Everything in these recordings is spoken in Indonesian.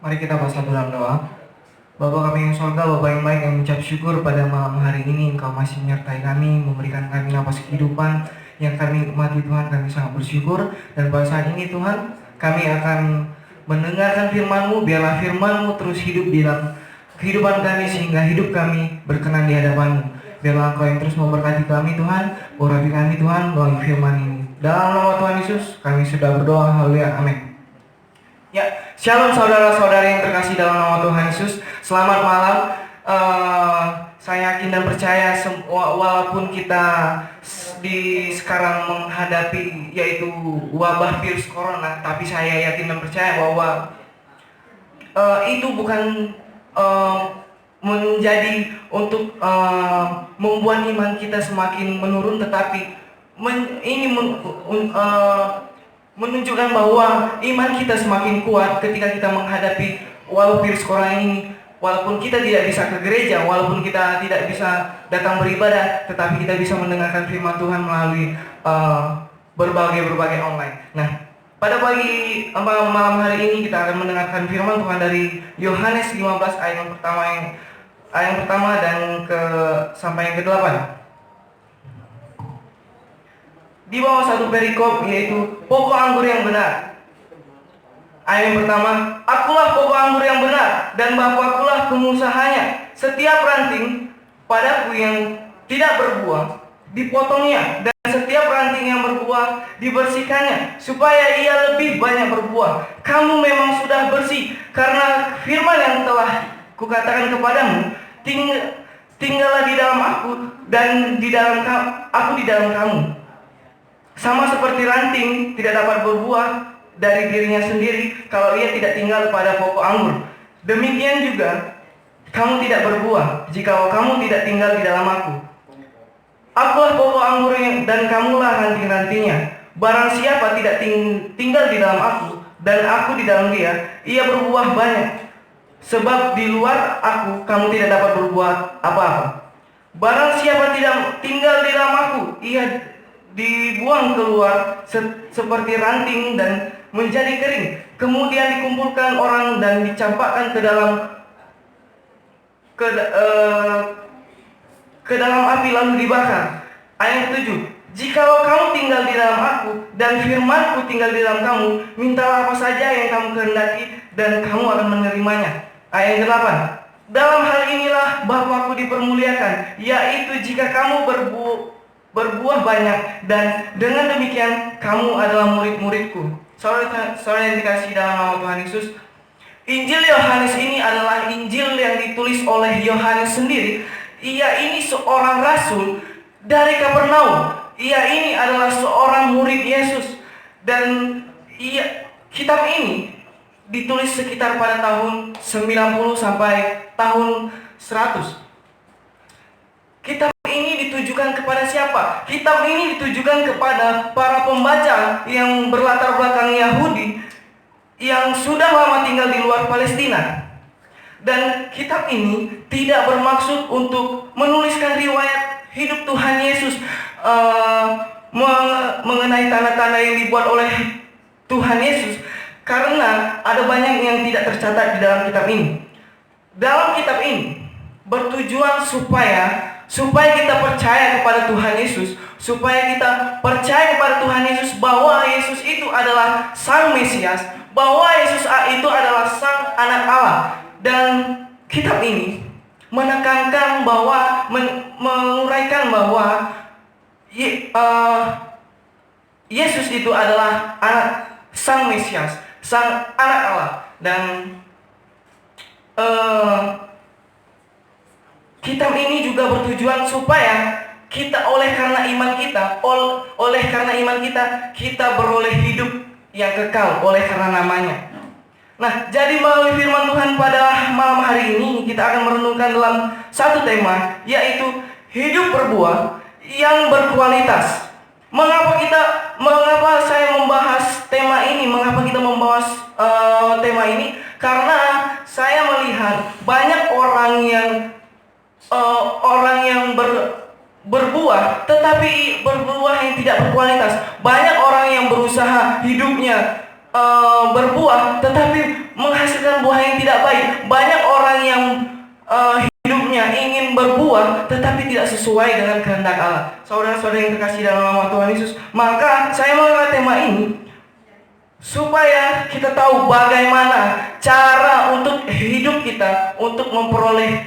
Mari kita bersatu dalam doa. Bapa kami yang surga, Bapa yang baik, yang mengucap syukur pada malam hari ini Engkau masih menyertai kami, memberikan kami napas kehidupan yang kami nikmati Tuhan. Kami sangat bersyukur. Dan pada saat ini Tuhan, kami akan mendengarkan firman-Mu. Biarlah firman-Mu terus hidup di dalam kehidupan kami, sehingga hidup kami berkenan di hadapan-Mu. Biarlah Engkau yang terus memberkati kami Tuhan, urapi kami Tuhan melalui firman ini. Dalam nama Tuhan Yesus kami sudah berdoa, haleluya, amin. Ya, shalom saudara-saudari yang terkasih dalam nama Tuhan Yesus. Selamat malam. Saya yakin dan percaya walaupun kita sekarang menghadapi yaitu wabah virus corona, tapi saya yakin dan percaya bahwa itu bukan menjadi untuk membuat iman kita semakin menurun, tetapi ini menunjukkan bahwa iman kita semakin kuat ketika kita menghadapi wabah virus corona ini. Walaupun kita tidak bisa ke gereja, walaupun kita tidak bisa datang beribadah, tetapi kita bisa mendengarkan firman Tuhan melalui berbagai online. Nah, pada malam hari ini kita akan mendengarkan firman Tuhan dari Yohanes 15 ayat yang pertama dan sampai yang ke-8. Di bawah satu perikop yaitu pokok anggur yang benar. Ayat yang pertama, akulah pokok anggur yang benar dan Bapa-Kulah pengusahanya. Setiap ranting padaku yang tidak berbuah dipotongnya, dan setiap ranting yang berbuah dibersihkannya, supaya ia lebih banyak berbuah. Kamu memang sudah bersih karena firman yang telah kukatakan kepadamu. Tinggallah di dalam aku dan aku di dalam kamu. Sama seperti ranting tidak dapat berbuah dari dirinya sendiri kalau ia tidak tinggal pada pokok anggur. Demikian juga kamu tidak berbuah jika kamu tidak tinggal di dalam aku. Akulah pokok anggur dan kamulah ranting-rantingnya. Barang siapa tidak tinggal di dalam aku dan aku di dalam dia, ia berbuah banyak. Sebab di luar aku kamu tidak dapat berbuat apa-apa. Barang siapa tidak tinggal di dalam aku, ia dibuang keluar seperti ranting dan menjadi kering. Kemudian dikumpulkan orang dan dicampakkan ke dalam api lalu dibakar. Ayat 7. Jikalau kamu tinggal di dalam aku dan firman-Ku tinggal di dalam kamu, mintalah apa saja yang kamu kehendaki dan kamu akan menerimanya. Ayat 8. Dalam hal inilah Bapa-Ku dipermuliakan, yaitu jika kamu berbuah banyak, dan dengan demikian kamu adalah murid-murid-Ku. Saudara yang dikasihi dalam nama Tuhan Yesus, Injil Yohanes ini adalah Injil yang ditulis oleh Yohanes sendiri. Ia ini seorang rasul dari Kapernaum. Ia ini adalah seorang murid Yesus. Dan kitab ini ditulis sekitar pada tahun 90 sampai tahun 100. Kitab ini ditujukan kepada siapa? Kitab ini ditujukan kepada para pembaca yang berlatar belakang Yahudi yang sudah lama tinggal di luar Palestina. Dan kitab ini tidak bermaksud untuk menuliskan riwayat hidup Tuhan Yesus mengenai tanda-tanda yang dibuat oleh Tuhan Yesus, karena ada banyak yang tidak tercatat di dalam kitab ini. Dalam kitab ini bertujuan supaya kita percaya kepada Tuhan Yesus, supaya kita percaya kepada Tuhan Yesus bahwa Yesus itu adalah Sang Mesias, bahwa Yesus itu adalah Sang Anak Allah. Dan kitab ini menekankan bahwa menguraikan bahwa Yesus itu adalah Sang Mesias, Sang Anak Allah. Dan kitab ini juga bertujuan supaya kita oleh karena iman kita beroleh hidup yang kekal oleh karena namanya. Nah, jadi melalui firman Tuhan pada malam hari ini kita akan merenungkan dalam satu tema, yaitu hidup berbuah yang berkualitas. Mengapa saya membahas tema ini? Mengapa kita membahas tema ini? Karena saya melihat banyak orang yang berbuah tetapi berbuah yang tidak berkualitas. Banyak orang yang berusaha hidupnya berbuah tetapi menghasilkan buah yang tidak baik. Banyak orang yang hidupnya ingin berbuah tetapi tidak sesuai dengan kehendak Allah. Saudara-saudara yang terkasih dalam nama Tuhan Yesus, maka saya mengangkat tema ini supaya kita tahu bagaimana cara untuk hidup kita untuk memperoleh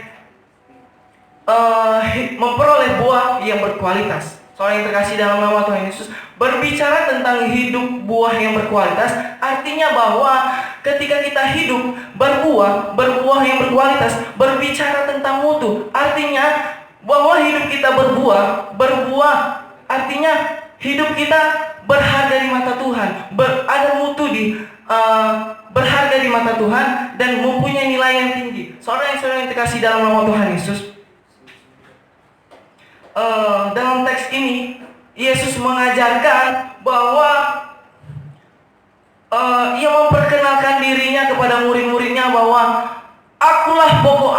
buah yang berkualitas. Saudara yang terkasih dalam nama Tuhan Yesus, berbicara tentang hidup buah yang berkualitas artinya bahwa ketika kita hidup berbuah yang berkualitas, berbicara tentang mutu, artinya bahwa hidup kita berbuah artinya hidup kita berharga di mata Tuhan, ada mutu berharga di mata Tuhan dan mempunyai nilai yang tinggi. Saudara yang terkasih dalam nama Tuhan Yesus, dalam teks ini Yesus mengajarkan bahwa ia memperkenalkan dirinya kepada murid-muridnya bahwa akulah pokok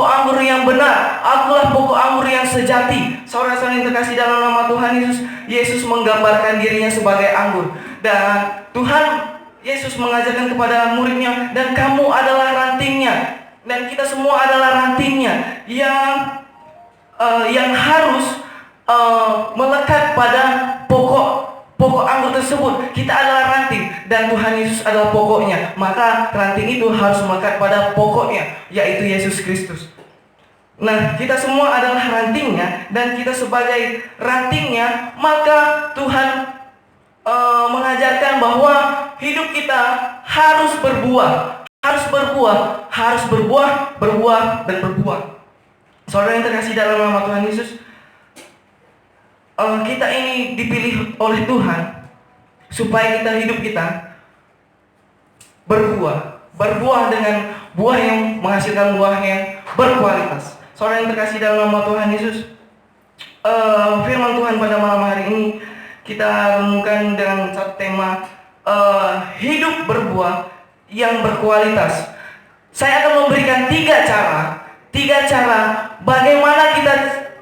anggur yang benar, akulah pokok anggur yang sejati. Saudara-saudara yang terkasih dalam nama Tuhan Yesus, Yesus menggambarkan dirinya sebagai anggur. Dan Tuhan Yesus mengajarkan kepada muridnya, dan kamu adalah rantingnya, dan kita semua adalah rantingnya yang harus melekat pada pokok anggur tersebut. Kita adalah ranting dan Tuhan Yesus adalah pokoknya. Maka ranting itu harus melekat pada pokoknya, yaitu Yesus Kristus. Nah, kita semua adalah rantingnya, dan kita sebagai rantingnya, maka Tuhan mengajarkan bahwa hidup kita harus berbuah, berbuah dan berbuah. Saudara yang terkasih dalam nama Tuhan Yesus, kita ini dipilih oleh Tuhan supaya hidup kita berbuah dengan buah yang menghasilkan buah yang berkualitas. Saudara yang terkasih dalam nama Tuhan Yesus, firman Tuhan pada malam hari ini kita renungkan dengan satu tema, hidup berbuah yang berkualitas. Saya akan memberikan tiga cara bagaimana kita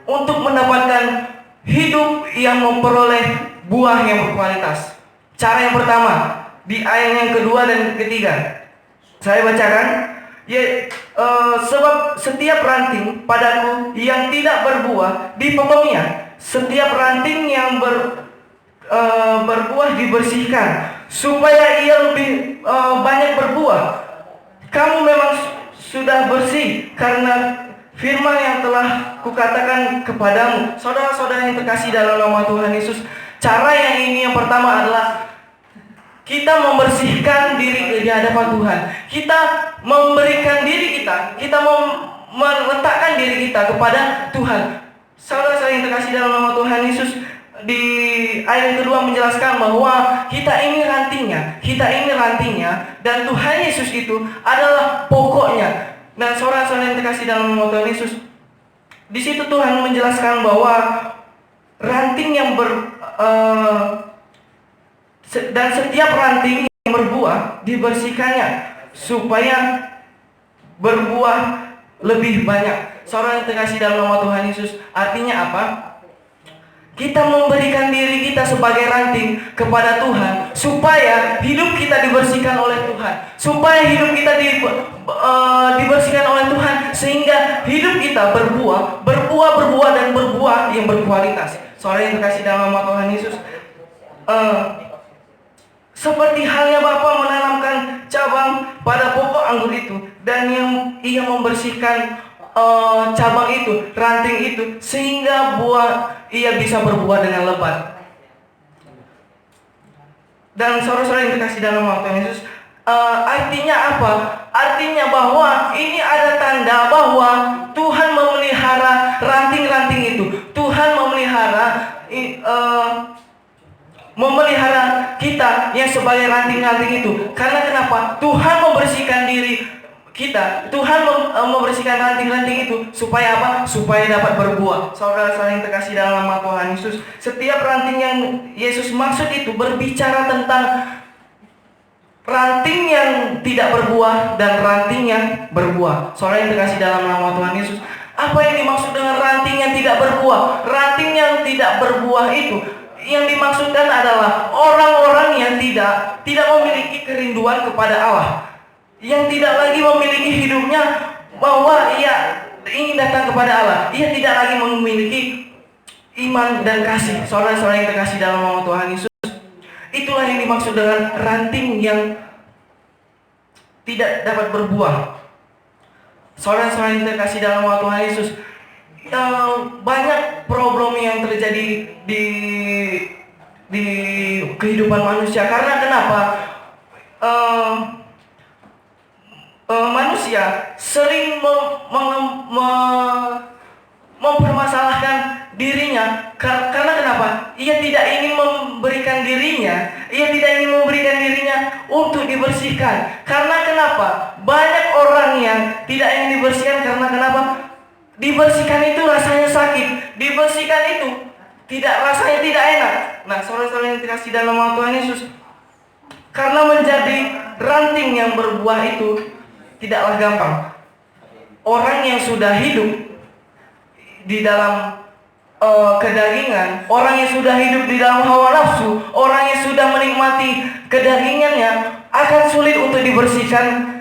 untuk mendapatkan hidup yang memperoleh buah yang berkualitas. Cara yang pertama di ayat yang kedua dan ketiga, saya bacakan. Sebab setiap ranting padaku yang tidak berbuah dipotongnya, setiap ranting yang berbuah dibersihkan, supaya ia lebih banyak berbuah. Kamu memang sudah bersih karena firman yang telah kukatakan kepadamu. Saudara-saudara yang terkasih dalam nama Tuhan Yesus, cara yang pertama adalah kita membersihkan diri di hadapan Tuhan. Kita memberikan diri kita meletakkan diri kita kepada Tuhan. Saudara-saudara yang terkasih dalam nama Tuhan Yesus, di ayat yang kedua menjelaskan bahwa kita ini rantingnya, dan Tuhan Yesus itu adalah pokoknya. Dan saudara-saudara yang terkasih dalam nama Tuhan Yesus, di situ Tuhan menjelaskan bahwa ranting dan setiap ranting yang berbuah dibersihkannya supaya berbuah lebih banyak. Saudara yang terkasih dalam nama Tuhan Yesus, artinya apa? Kita memberikan diri kita sebagai ranting kepada Tuhan supaya hidup kita dibersihkan oleh Tuhan, supaya hidup kita dibersihkan oleh Tuhan, sehingga hidup kita berbuah dan berbuah yang berkualitas. Saudara yang terkasih dalam nama Tuhan Yesus, seperti halnya Bapa menanamkan cabang pada pokok anggur itu, dan ia membersihkan cabang itu, ranting itu, sehingga ia bisa berbuah dengan lebat. Dan saudara-saudara yang terkasih dalam nama Tuhan Yesus, artinya apa? Artinya bahwa ini ada tanda bahwa Tuhan memelihara ranting-ranting itu. Tuhan memelihara kita yang sebagai ranting-ranting itu. Karena kenapa? Tuhan membersihkan diri kita, Tuhan membersihkan ranting-ranting itu supaya apa? Supaya dapat berbuah. Saudara-saudara yang terkasih dalam nama Tuhan Yesus, setiap ranting yang Yesus maksud itu berbicara tentang ranting yang tidak berbuah dan ranting yang berbuah. Saudara yang terkasih dalam nama Tuhan Yesus, apa yang dimaksud dengan ranting yang tidak berbuah? Ranting yang tidak berbuah itu yang dimaksudkan adalah orang-orang yang tidak tidak memiliki kerinduan kepada Allah, yang tidak lagi memiliki hidupnya bahwa ia ingin datang kepada Allah, ia tidak lagi memiliki iman dan kasih. Saudara-saudara yang terkasih dalam nama Tuhan Yesus, itulah yang dimaksud dengan ranting yang tidak dapat berbuah. Saudara-saudara yang terkasih dalam nama Tuhan Yesus, banyak problem yang terjadi di kehidupan manusia. Karena kenapa? Manusia sering mempermasalahkan dirinya. Karena kenapa? Ia tidak ingin memberikan dirinya untuk dibersihkan. Karena kenapa? Banyak orang yang tidak ingin dibersihkan karena kenapa? Dibersihkan itu rasanya sakit, dibersihkan itu rasanya tidak enak. Nah, saudara-saudara yang dikasih dalam nama Tuhan Yesus, karena menjadi ranting yang berbuah itu tidaklah gampang. Orang yang sudah hidup di dalam kedagingan, orang yang sudah hidup di dalam hawa nafsu, orang yang sudah menikmati kedagingannya akan sulit untuk dibersihkan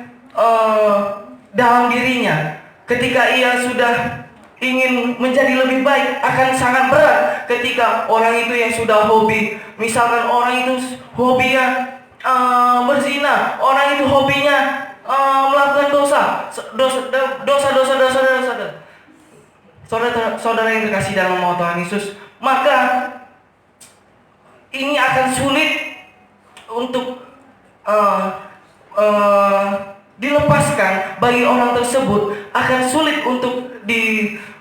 dalam dirinya. Ketika ia sudah ingin menjadi lebih baik, akan sangat berat ketika orang itu yang sudah hobi, misalkan orang itu hobinya berzina, orang itu hobinya melakukan dosa. Saudara yang dikasih dalam nama Tuhan Yesus, maka ini akan sulit untuk dilepaskan bagi orang tersebut, akan sulit untuk dihapuskan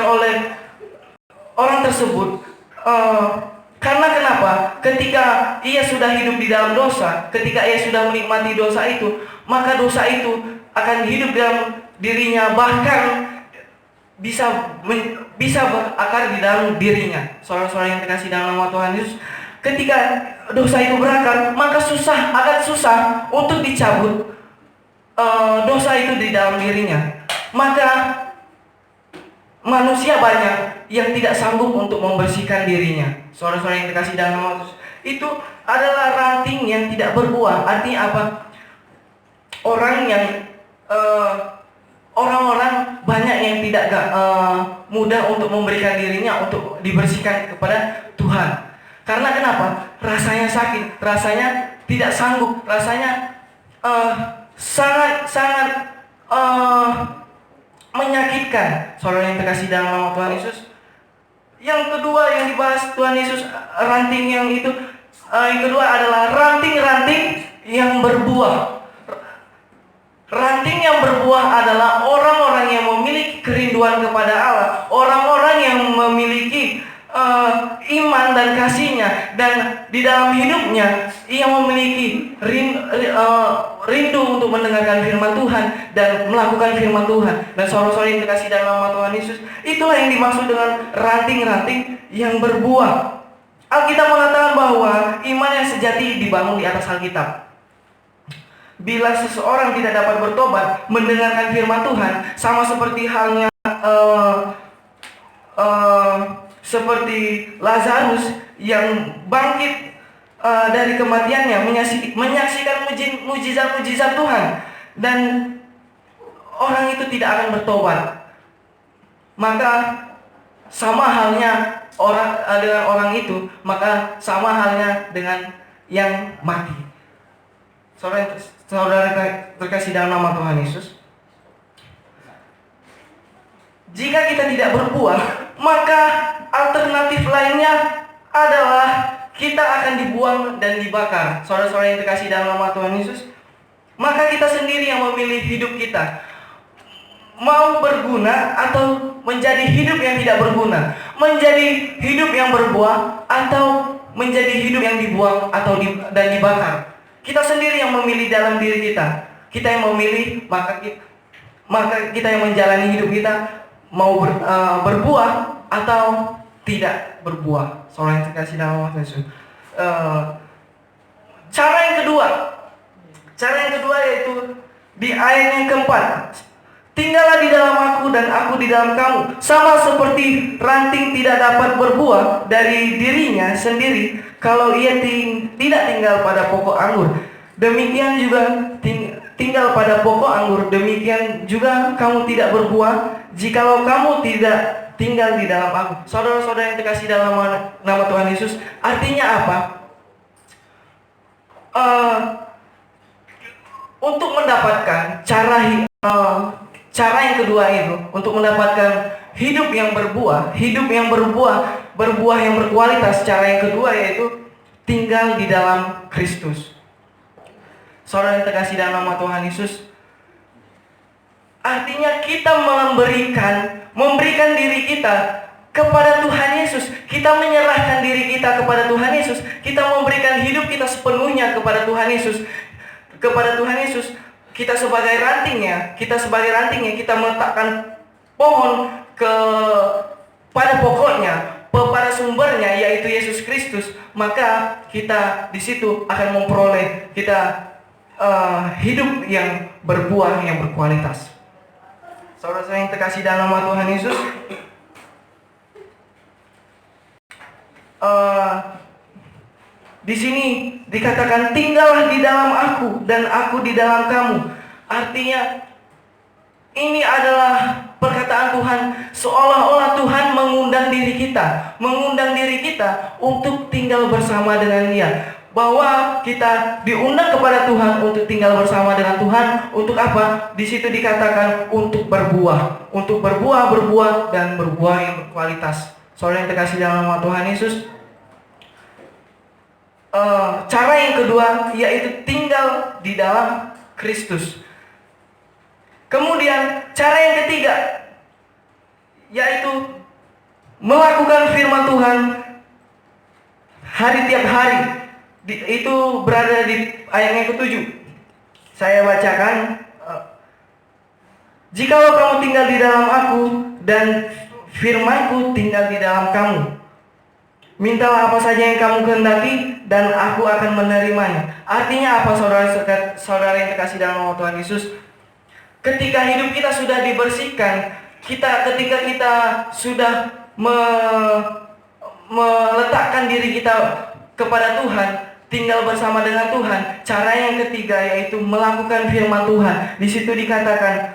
oleh orang tersebut. Karena kenapa? Ketika ia sudah hidup di dalam dosa, ketika ia sudah menikmati dosa itu, maka dosa itu akan hidup dalam dirinya, bahkan bisa berakar di dalam dirinya. Saudara-saudara yang dikasih dalam nama Tuhan Yesus, ketika dosa itu berakar, maka akan susah untuk dicabut dosa itu di dalam dirinya. Maka manusia banyak yang tidak sanggup untuk membersihkan dirinya. Saudara-saudara yang dikasih dalam nama Tuhan Yesus, itu adalah ranting yang tidak berbuah. Artinya apa? Orang-orang banyak yang tidak mudah untuk memberikan dirinya untuk dibersihkan kepada Tuhan. Karena kenapa? Rasanya sakit, rasanya tidak sanggup, rasanya sangat menyakitkan. Saudara yang terkasih dalam nama Tuhan Yesus, yang kedua yang dibahas Tuhan Yesus, ranting yang kedua adalah ranting-ranting yang berbuah. Ranting yang berbuah adalah orang-orang yang memiliki kerinduan kepada Allah, orang-orang yang memiliki iman dan kasihnya, dan di dalam hidupnya ia memiliki rindu untuk mendengarkan firman Tuhan dan melakukan firman Tuhan. Dan saudara-saudara yang dikasih dalam nama Tuhan Yesus, itulah yang dimaksud dengan ranting-ranting yang berbuah. Alkitab mengatakan bahwa iman yang sejati dibangun di atas Alkitab. Bila seseorang tidak dapat bertobat, mendengarkan firman Tuhan, sama seperti halnya seperti Lazarus yang bangkit dari kematiannya, menyaksikan mujizat-mujizat Tuhan, dan orang itu tidak akan bertobat, maka sama halnya dengan orang itu, maka sama halnya dengan yang mati. Saudara terkasih dalam nama Tuhan Yesus, jika kita tidak berbuah, maka alternatif lainnya adalah kita akan dibuang dan dibakar. Saudara-saudara yang terkasih dalam nama Tuhan Yesus, maka kita sendiri yang memilih hidup kita, mau berguna atau menjadi hidup yang tidak berguna, menjadi hidup yang berbuah atau menjadi hidup yang dibuang dan dibakar. Kita sendiri yang memilih dalam diri kita. Kita yang memilih, maka kita yang menjalani hidup kita, mau berbuah atau tidak berbuah. Saudara yang terkasih dalam nama Yesus. Cara yang kedua yaitu di ayat yang keempat. Tinggallah di dalam aku dan aku di dalam kamu. Sama seperti ranting tidak dapat berbuah dari dirinya sendiri kalau ia tidak tinggal pada pokok anggur, demikian juga tinggal pada pokok anggur, demikian juga kamu tidak berbuah jikalau kamu tidak tinggal di dalam aku. Saudara-saudara yang terkasih dalam nama Tuhan Yesus, artinya apa? Untuk mendapatkan cara yang kedua itu, untuk mendapatkan hidup yang berbuah yang berkualitas, cara yang kedua yaitu tinggal di dalam Kristus. Saudara yang terkasih dalam nama Tuhan Yesus, artinya kita memberikan diri kita kepada Tuhan Yesus. Kita menyerahkan diri kita kepada Tuhan Yesus. Kita memberikan hidup kita sepenuhnya kepada Tuhan Yesus. Kita sebagai rantingnya, kita meletakkan pohon pada pokoknya, pada sumbernya, yaitu Yesus Kristus. Maka kita di situ akan memperoleh hidup yang berbuah yang berkualitas. Saudara-saudara yang terkasih dalam nama Tuhan Yesus, di sini dikatakan tinggallah di dalam aku dan aku di dalam kamu. Artinya ini adalah perkataan Tuhan, seolah-olah Tuhan mengundang diri kita untuk tinggal bersama dengan Dia. Bahwa kita diundang kepada Tuhan untuk tinggal bersama dengan Tuhan. Untuk apa? Di situ dikatakan untuk berbuah, dan berbuah yang berkualitas. Saudara yang terkasih dalam nama Tuhan Yesus, cara yang kedua yaitu tinggal di dalam Kristus. Kemudian cara yang ketiga yaitu melakukan firman Tuhan tiap hari. Itu berada di ayat yang ke-7. Saya bacakan, jikalau kamu tinggal di dalam aku dan firmanku tinggal di dalam kamu, mintalah apa saja yang kamu kehendaki dan aku akan menerimanya. Artinya apa, saudara yang terkasih dalam nama Tuhan Yesus? Ketika hidup kita sudah dibersihkan, ketika kita sudah meletakkan diri kita kepada Tuhan, tinggal bersama dengan Tuhan. Cara yang ketiga yaitu melakukan firman Tuhan. Di situ dikatakan,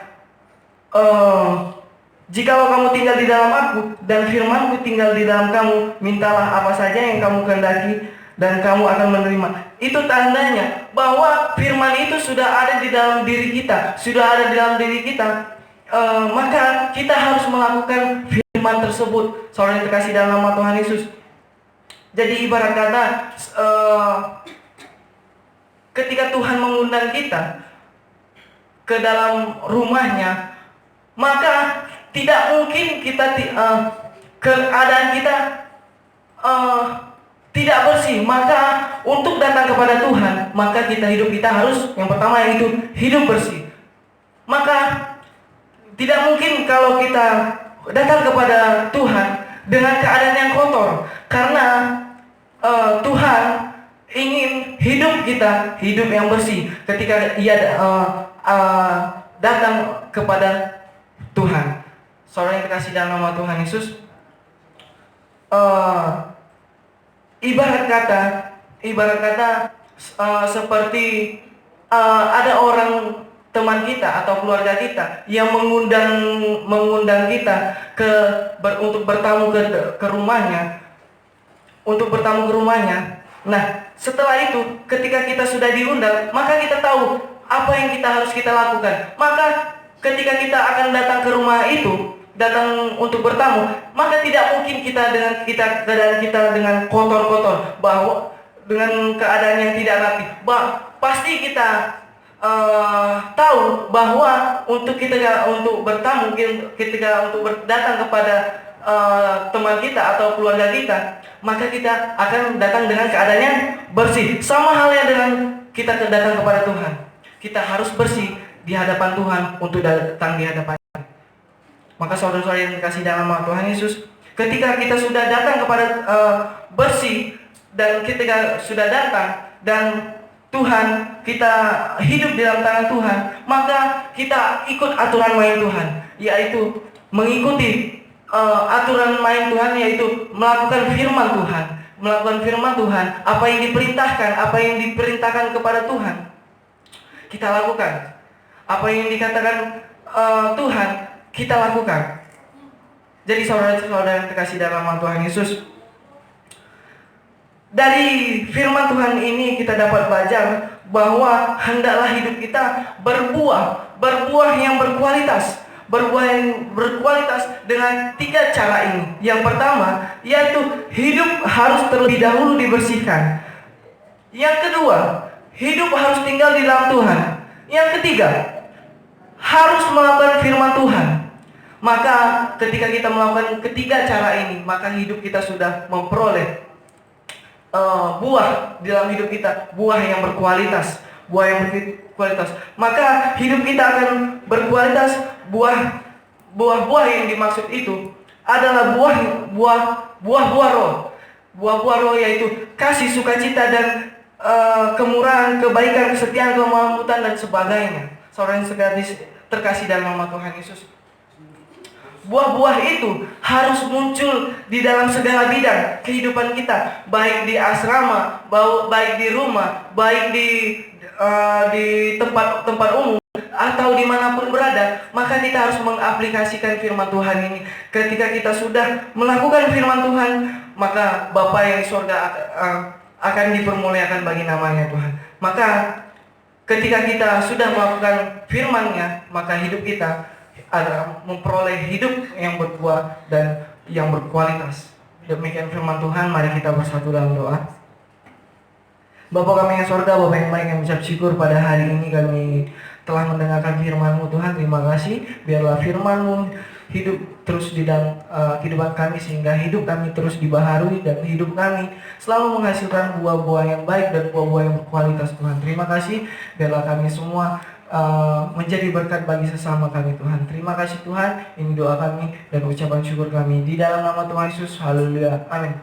jikalau kamu tinggal di dalam aku dan firmanku tinggal di dalam kamu, mintalah apa saja yang kamu kehendaki dan kamu akan menerima. Itu tandanya bahwa firman itu sudah ada di dalam diri kita, maka kita harus melakukan firman tersebut. Saudara yang terkasih dalam nama Tuhan Yesus, jadi ibarat kata, ketika Tuhan mengundang kita ke dalam rumahnya, maka tidak mungkin keadaan kita tidak bersih. Maka untuk datang kepada Tuhan, maka hidup kita harus, yang pertama yaitu hidup bersih. Maka tidak mungkin kalau kita datang kepada Tuhan dengan keadaan yang kotor, karena Tuhan ingin hidup kita hidup yang bersih ketika Ia datang kepada Tuhan. Saudara yang terkasih dalam nama Tuhan Yesus, ibarat kata seperti ada orang teman kita atau keluarga kita yang mengundang kita untuk bertamu ke rumahnya, Nah, setelah itu ketika kita sudah diundang, maka kita tahu apa yang harus kita lakukan. Maka ketika kita akan datang ke rumah itu, datang untuk bertamu, maka tidak mungkin keadaan kita dengan kotor-kotor, bahwa dengan keadaan yang tidak rapi. Pasti kita tahu bahwa untuk bertamu, ketika datang kepada teman kita atau keluarga kita, maka kita akan datang dengan keadaan yang bersih. Sama halnya dengan kita datang kepada Tuhan, kita harus bersih di hadapan Tuhan untuk datang di hadapan. Maka saudara-saudara yang dikasih dalam nama Tuhan Yesus, ketika kita sudah datang kepada bersih, dan ketika sudah datang dan Tuhan, kita hidup di dalam tangan Tuhan, maka kita ikut aturan main Tuhan, yaitu mengikuti aturan main Tuhan, yaitu melakukan firman Tuhan. melakukan firman Tuhan, apa yang diperintahkan kepada Tuhan, kita lakukan. Apa yang dikatakan Tuhan, kita lakukan. Jadi saudara-saudara yang terkasih dalam nama Tuhan Yesus, dari firman Tuhan ini kita dapat belajar bahwa hendaklah hidup kita berbuah yang berkualitas. Berbuah yang berkualitas dengan 3 cara ini. Yang pertama, yaitu hidup harus terlebih dahulu dibersihkan. Yang kedua, hidup harus tinggal di dalam Tuhan. Yang ketiga, harus melakukan firman Tuhan. Maka ketika kita melakukan ketiga cara ini, maka hidup kita sudah memperoleh buah di dalam hidup kita, buah yang berkualitas, maka hidup kita akan berkualitas. Buah-buah yang dimaksud itu adalah buah-buah roh. Buah-buah roh yaitu kasih, sukacita, dan kemurahan, kebaikan, kesetiaan, kelembutan, dan sebagainya. Saudara yang terkasih dalam nama Tuhan Yesus, buah-buah itu harus muncul di dalam segala bidang kehidupan kita, baik di asrama, baik di rumah, baik di tempat umum, atau dimanapun berada. Maka kita harus mengaplikasikan firman Tuhan ini. Ketika kita sudah melakukan firman Tuhan, maka Bapa yang di surga akan dipermuliakan bagi namanya Tuhan. Maka ketika kita sudah melakukan firman-Nya, maka hidup kita adalah memperoleh hidup yang berbuah dan yang berkualitas. Demikian firman Tuhan. Mari kita bersatu dalam doa. Bapa kami yang surga, Bapa yang baik, yang ucap syukur pada hari ini kami telah mendengarkan firman-Mu Tuhan. Terima kasih. Biarlah firman-Mu hidup terus di dalam kehidupan kami, sehingga hidup kami terus dibaharui dan hidup kami selalu menghasilkan buah-buah yang baik dan buah-buah yang berkualitas Tuhan. Terima kasih. Biarlah kami semua menjadi berkat bagi sesama kami Tuhan. Terima kasih Tuhan. Ini doa kami dan ucapan syukur kami di dalam nama Tuhan Yesus. Haleluya. Amin.